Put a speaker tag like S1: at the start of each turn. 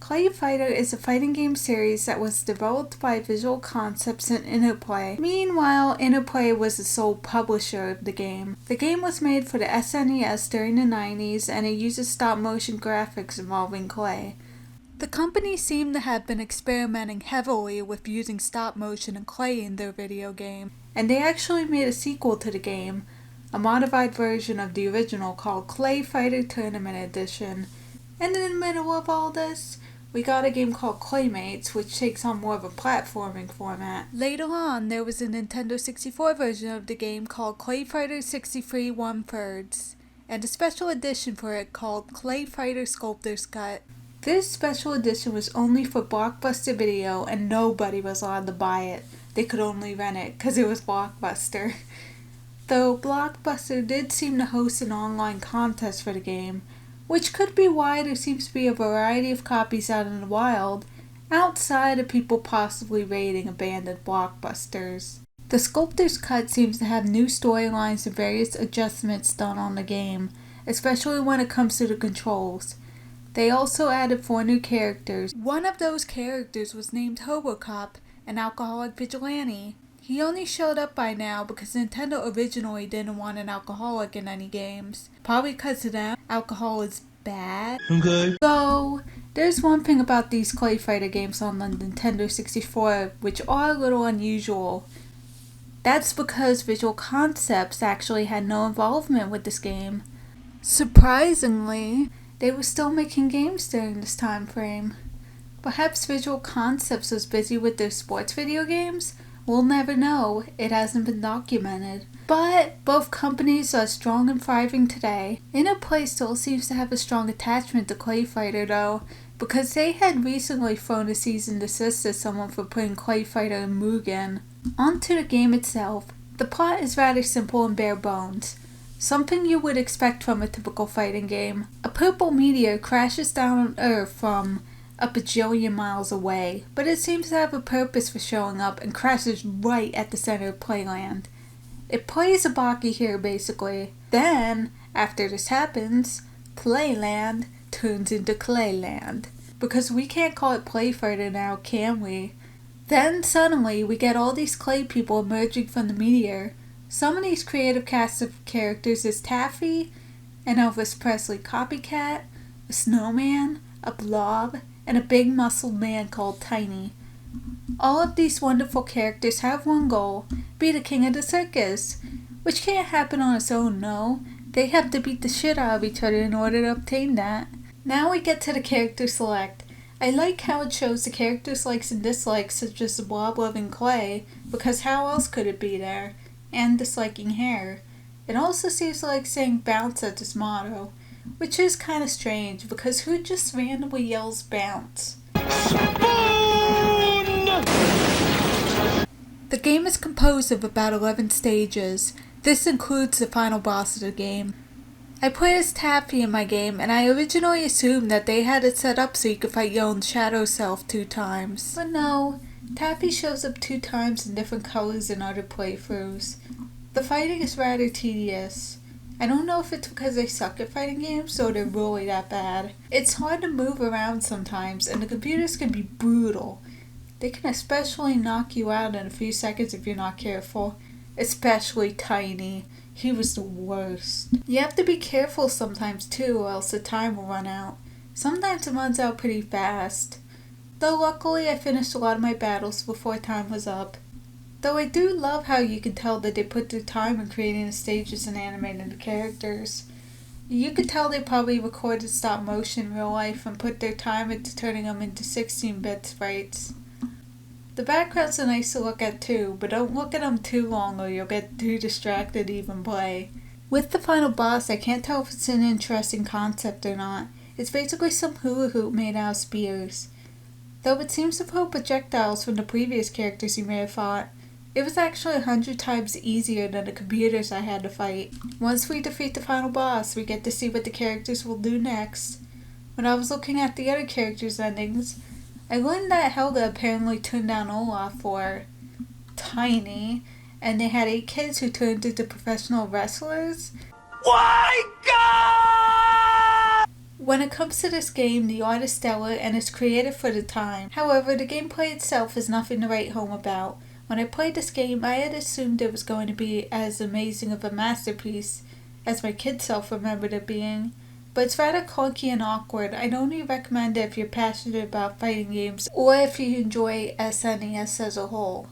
S1: Clayfighter is a fighting game series that was developed by Visual Concepts and Interplay. Meanwhile, Interplay was the sole publisher of the game. The game was made for the SNES during the 90s and it uses stop-motion graphics involving clay. The company seemed to have been experimenting heavily with using stop-motion and clay in their video game, and they actually made a sequel to the game, a modified version of the original called Clayfighter Tournament Edition. And in the middle of all this, we got a game called Claymates, which takes on more of a platforming format. Later on, there was a Nintendo 64 version of the game called Clayfighter 63 1/3, and a special edition for it called Clayfighter Sculptor's Cut. This special edition was only for Blockbuster Video and nobody was allowed to buy it. They could only rent it because it was Blockbuster. Though Blockbuster did seem to host an online contest for the game, which could be why there seems to be a variety of copies out in the wild, outside of people possibly raiding abandoned Blockbusters. The Sculptor's Cut seems to have new storylines and various adjustments done on the game, especially when it comes to the controls. They also added 4 new characters. One of those characters was named Hobocop, an alcoholic vigilante. He only showed up by now because Nintendo originally didn't want an alcoholic in any games. Probably because to them, alcohol is bad.
S2: Okay.
S1: So, there's one thing about these Clayfighter games on the Nintendo 64 which are a little unusual. That's because Visual Concepts actually had no involvement with this game. Surprisingly, they were still making games during this time frame. Perhaps Visual Concepts was busy with their sports video games? We'll never know, it hasn't been documented. But both companies are strong and thriving today. Interplay still seems to have a strong attachment to Clayfighter though, because they had recently thrown a cease and desist at someone for putting Clayfighter in Mugen. Onto the game itself. The plot is rather simple and bare bones. Something you would expect from a typical fighting game. A purple meteor crashes down on Earth from a bajillion miles away, but it seems to have a purpose for showing up and crashes right at the center of Playland. It plays a Baki here basically. Then, after this happens, Playland turns into Clayland. Because we can't call it Clayfighter now, can we? Then suddenly we get all these clay people emerging from the meteor. Some of these creative cast of characters is Taffy, an Elvis Presley copycat, a snowman, a blob, and a big muscled man called Tiny. All of these wonderful characters have one goal, be the king of the circus, which can't happen on its own, no. They have to beat the shit out of each other in order to obtain that. Now we get to the character select. I like how it shows the characters' likes and dislikes such as the blob loving clay, because how else could it be there? And disliking hair. It also seems like saying bounce as its motto, which is kinda strange because who just randomly yells bounce? The game is composed of about 11 stages. This includes the final boss of the game. I played as Taffy in my game and I originally assumed that they had it set up so you could fight your own shadow self 2 times. But no, Taffy shows up 2 times in different colors in other playthroughs. The fighting is rather tedious. I don't know if it's because they suck at fighting games or they're really that bad. It's hard to move around sometimes and the computers can be brutal. They can especially knock you out in a few seconds if you're not careful. Especially Tiny. He was the worst. You have to be careful sometimes too or else the time will run out. Sometimes it runs out pretty fast. Though luckily I finished a lot of my battles before time was up. Though I do love how you can tell that they put their time in creating the stages and animating the characters. You could tell they probably recorded stop motion in real life and put their time into turning them into 16-bit sprites. The backgrounds are nice to look at too, but don't look at them too long or you'll get too distracted to even play. With the final boss, I can't tell if it's an interesting concept or not. It's basically some hula hoop made out of spears. Though it seems to throw projectiles from the previous characters you may have fought. It was actually 100 times easier than the computers I had to fight. Once we defeat the final boss, we get to see what the characters will do next. When I was looking at the other characters' endings, I learned that Helga apparently turned down Olaf for Tiny, and they had 8 kids who turned into professional wrestlers.
S2: My God!
S1: When it comes to this game, the art is stellar and is creative for the time. However, the gameplay itself is nothing to write home about. When I played this game, I had assumed it was going to be as amazing of a masterpiece as my kid self remembered it being, but it's rather clunky and awkward. I'd only recommend it if you're passionate about fighting games or if you enjoy SNES as a whole.